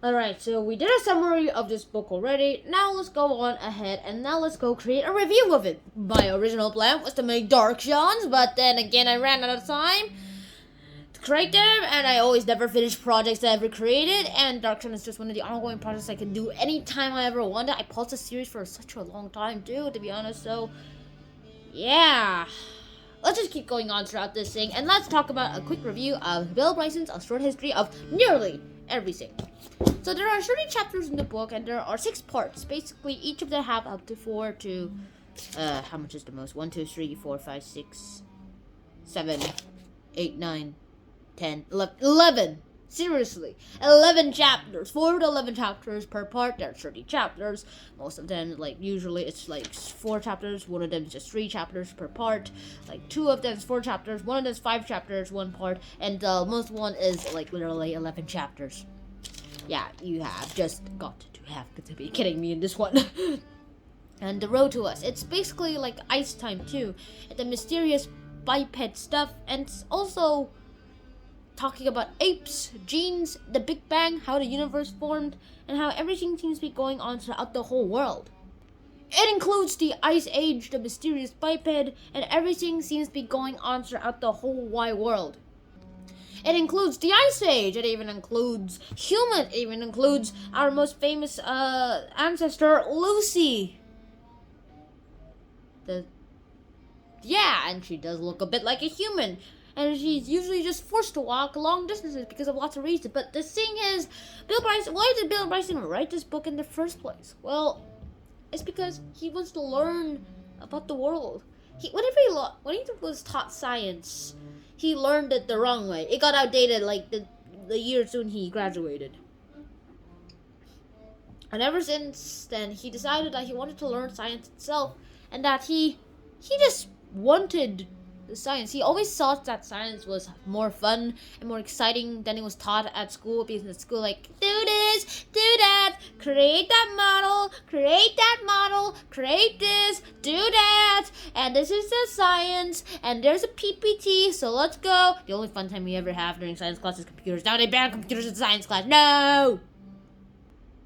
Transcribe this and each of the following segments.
Alright, so we did a summary of this book already. Now let's go on ahead and now let's go create a review of it. My original plan was to make Dark Johns, but then again I ran out of time to create them, and I always never finish projects I ever created, and Dark John is just one of the ongoing projects I can do anytime I ever wanted. I paused the series for such a long time too, to be honest, so yeah. Let's just keep going on throughout this thing, and let's talk about a quick review of Bill Bryson's A Short History of Nearly Everything. So there are 30 chapters in the book, and there are 6 parts. Basically, each of them have up to 4 to, how much is the most? 1, 2, 3, 4, 5, 6, 7, 8, 9, 10, 11. Seriously, 11 chapters, 4 to 11 chapters per part. There are 30 chapters. Most of them, usually it's 4 chapters. One of them is just 3 chapters per part. 2 of them is 4 chapters. One of them is 5 chapters, 1 part. And the most one is, literally 11 chapters. Yeah, you have just got to have to be kidding me in this one. And the road to us. It's basically like Ice Time too. And the mysterious biped stuff. And it's also talking about apes, genes, the Big Bang, how the universe formed, and how everything seems to be going on throughout the whole world. It includes the Ice Age, the mysterious biped, and everything seems to be going on throughout the whole wide world. It includes the Ice Age, it even includes human, it even includes our most famous ancestor, Lucy. Yeah, and she does look a bit like a human. And she's usually just forced to walk long distances because of lots of reasons. But the thing is, why did Bill Bryson write this book in the first place? Well, it's because he wants to learn about the world. When he was taught science, he learned it the wrong way. It got outdated the year soon he graduated. And ever since then, he decided that he wanted to learn science itself, and that he just wanted the science. He always thought that science was more fun and more exciting than it was taught at school, because at school, do this, do that, create that model, create this, do that, and this is the science, and there's a PPT, so let's go. The only fun time we ever have during science class is computers. Now they ban computers in science class. No!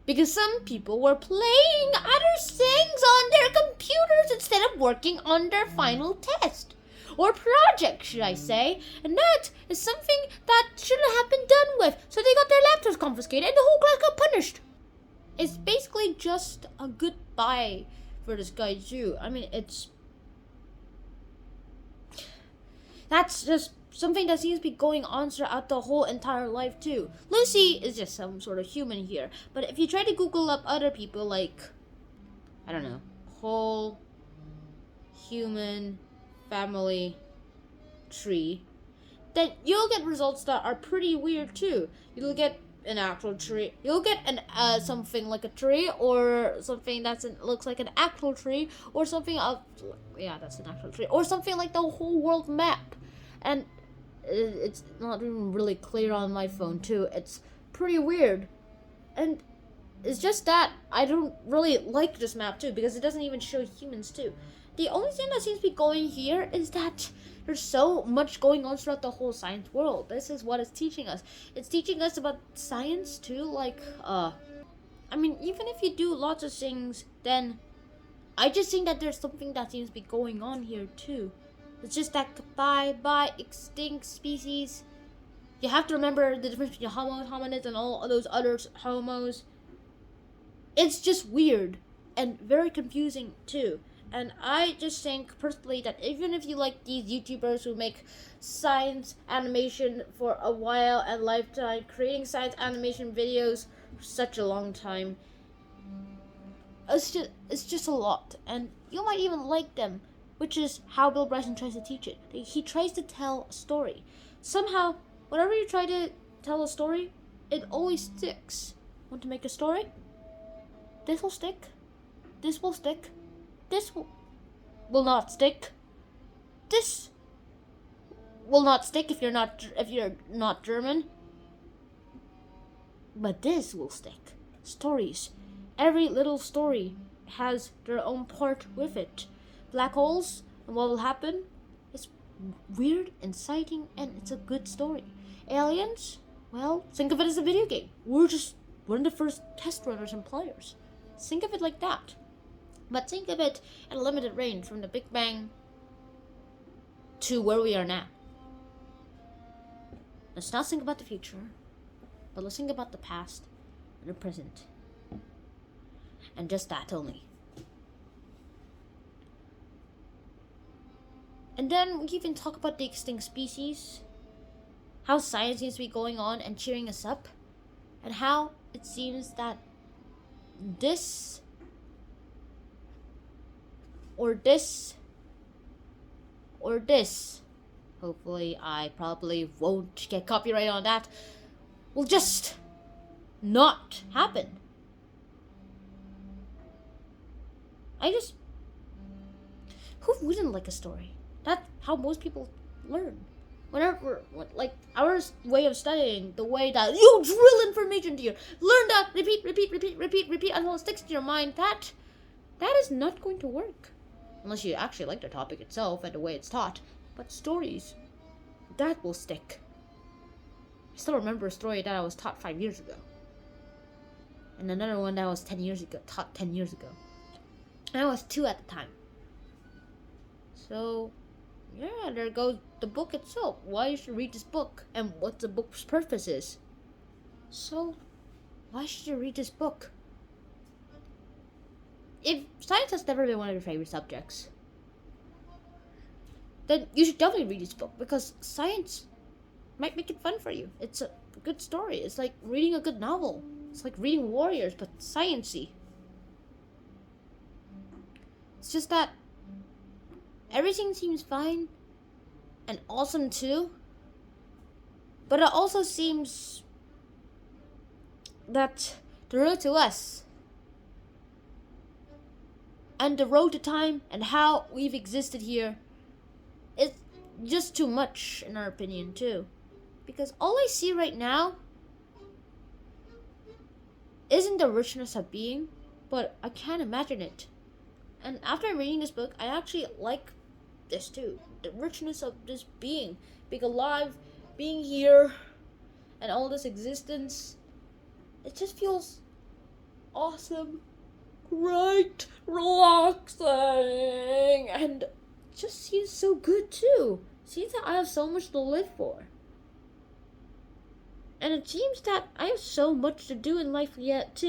Because some people were playing other things on their computers instead of working on their final test. Or project, should I say. And that is something that shouldn't have been done with. So they got their laptops confiscated and the whole class got punished. It's basically just a goodbye for this guy too. I mean, that's just something that seems to be going on throughout the whole entire life too. Lucy is just some sort of human here. But if you try to Google up other people I don't know, whole human family tree, then you'll get results that are pretty weird too. You'll get an actual tree. You'll get something like a tree, or something looks like an actual tree, or something that's an actual tree, or something like the whole world map. And it's not even really clear on my phone too. It's pretty weird, and it's just that I don't really like this map too, because it doesn't even show humans too. The only thing that seems to be going here is that there's so much going on throughout the whole science world. This is what it's teaching us. It's teaching us about science too, I mean, even if you do lots of things, then I just think that there's something that seems to be going on here too. It's just that bye extinct species. You have to remember the difference between homos, hominids, and all those other homos. It's just weird and very confusing too. And I just think personally that even if you like these YouTubers who make science animation for a while and lifetime, creating science animation videos for such a long time, it's just a lot, and you might even like them, which is how Bill Bryson tries to teach it. He tries to tell a story. Somehow, whenever you try to tell a story, it always sticks. Want to make a story? This will stick. This will stick. This will not stick. This will not stick if you're not German. But this will stick. Stories. Every little story has their own part with it. Black holes and what will happen. It's weird, exciting, and it's a good story. Aliens? Well, think of it as a video game. We're just one of the first test runners and players. Think of it like that. But think of it at a limited range from the Big Bang to where we are now. Let's not think about the future, but let's think about the past and the present. And just that only. And then we even talk about the extinct species, how science seems to be going on and cheering us up, and how it seems that this or this or this, hopefully I probably won't get copyright on that, will just not happen. Who wouldn't like a story? That's how most people learn. Whenever, like, our way of studying, the way that you drill information to you, learn that, repeat until it sticks to your mind, that is not going to work. Unless you actually like the topic itself and the way it's taught. But stories, that will stick. I still remember a story that I was taught 5 years ago. And another one that was taught 10 years ago. And I was 2 at the time. So, yeah, there goes the book itself. Why you should read this book and what the book's purpose is. So, why should you read this book? If science has never been one of your favorite subjects, then you should definitely read this book because science might make it fun for you. It's a good story. It's like reading a good novel. It's like reading Warriors, but science-y. It's just that everything seems fine and awesome too, but it also seems that the road to us and the road to time and how we've existed here is just too much in our opinion too. Because all I see right now isn't the richness of being, but I can't imagine it. And after reading this book, I actually like this too. The richness of this being alive, being here, and all this existence. It just feels awesome, great, relaxing, and just seems so good too. Seems that I have so much to live for. And it seems that I have so much to do in life yet.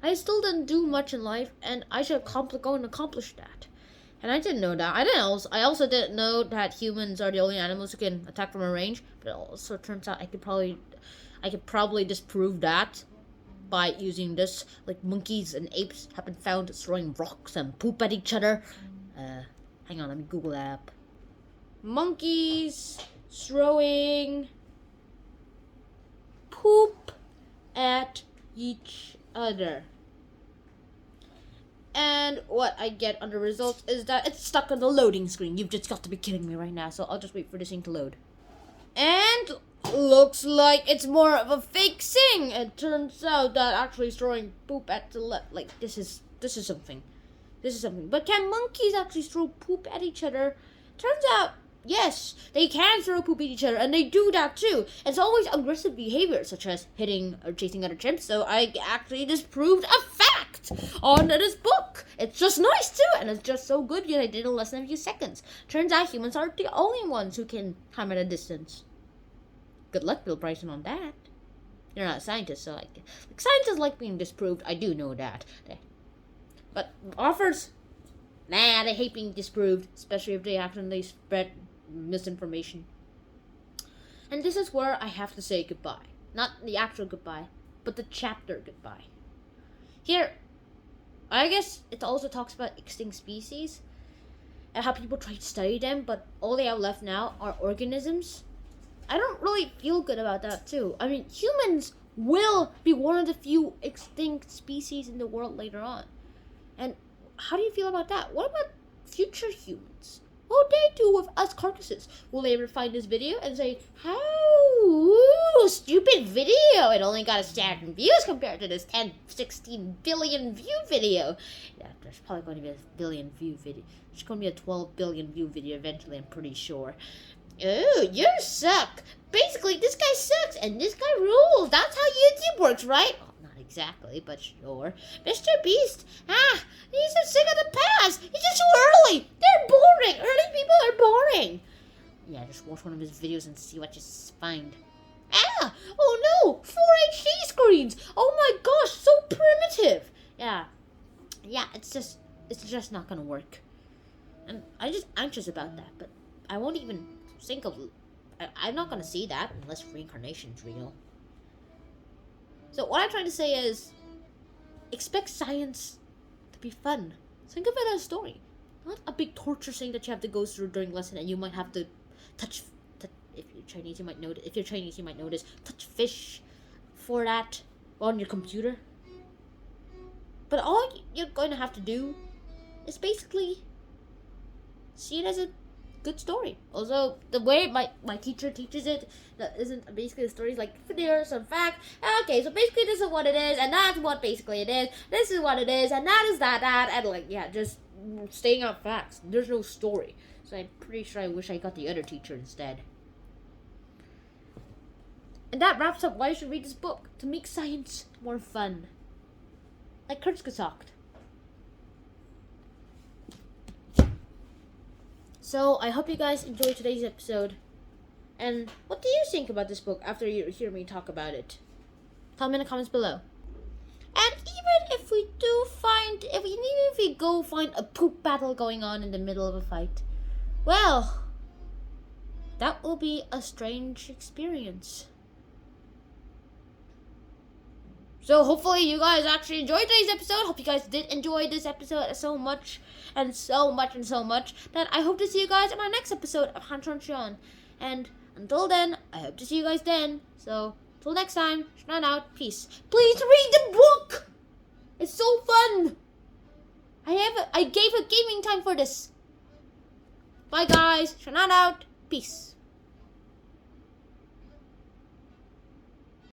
I still didn't do much in life, and I should go and accomplish that. And I didn't know that. I also didn't know that humans are the only animals who can attack from a range. But it also turns out I could probably disprove that by using this. Like monkeys and apes have been found throwing rocks and poop at each other. Hang on, let me Google that up. Monkeys throwing poop at each other. And what I get on the results is that it's stuck on the loading screen. You've just got to be kidding me right now. So I'll just wait for this thing to load. And looks like it's more of a fake thing. It turns out that actually throwing poop at the left, like this is something. This is something. But can monkeys actually throw poop at each other? Turns out, yes, they can throw poop at each other, and they do that too. It's always aggressive behavior, such as hitting or chasing other chimps. So I actually disproved a fact on this book. It's just nice too, and it's just so good because I did it in less than a few seconds. Turns out humans aren't the only ones who can climb at a distance. Good luck, Bill Bryson, on that. You're not a scientist, so like scientists like being disproved. I do know that. But authors, nah, they hate being disproved, especially if they accidentally spread misinformation. And this is where I have to say goodbye. Not the actual goodbye, but the chapter goodbye. Here, I guess it also talks about extinct species and how people try to study them, but all they have left now are organisms. I don't really feel good about that too. I mean, humans will be one of the few extinct species in the world later on. And how do you feel about that? What about future humans? What will they do with us carcasses? Will they ever find this video and say, how stupid video? It only got 1,000 views compared to this 16 billion view video. Yeah, there's probably going to be a billion view video. There's going to be a 12 billion view video eventually, I'm pretty sure. Oh, you suck. Basically, this guy sucks and this guy rules. That's how YouTube works, right? Oh, not exactly, but sure. Mr. Beast, he's a sick of the past. He's just too early. They're boring. Early people are boring. Yeah, just watch one of his videos and see what you find. Oh no, 4 HD screens. Oh my gosh, so primitive. Yeah, it's just not gonna work. And I'm just anxious about that, but I won't even think of... I'm not gonna see that unless reincarnation's real. So what I'm trying to say is, expect science to be fun. Think of it as a story, not a big torture thing that you have to go through during lesson, and you might have to touch. If you're Chinese, you might notice. Touch fish for that on your computer. But all you're going to have to do is basically see it as a good story. Also, the way my teacher teaches it, that isn't basically the stories like, there are some facts. Okay, so basically this is what it is, and that's what basically it is. This is what it is, and that is that, and like, yeah, just staying out facts. There's no story. So I'm pretty sure I wish I got the other teacher instead. And that wraps up why you should read this book, to make science more fun. Like kurz gesagt. So, I hope you guys enjoyed today's episode. And what do you think about this book after you hear me talk about it? Tell me in the comments below. And even if we go find a poop battle going on in the middle of a fight, well, that will be a strange experience. So hopefully you guys actually enjoyed today's episode. Hope you guys did enjoy this episode so much that I hope to see you guys in my next episode of Hanchon Sean. And until then, I hope to see you guys then. So till next time, Shan out, peace. Please read the book. It's so fun. I gave a gaming time for this. Bye guys, Shan out, peace.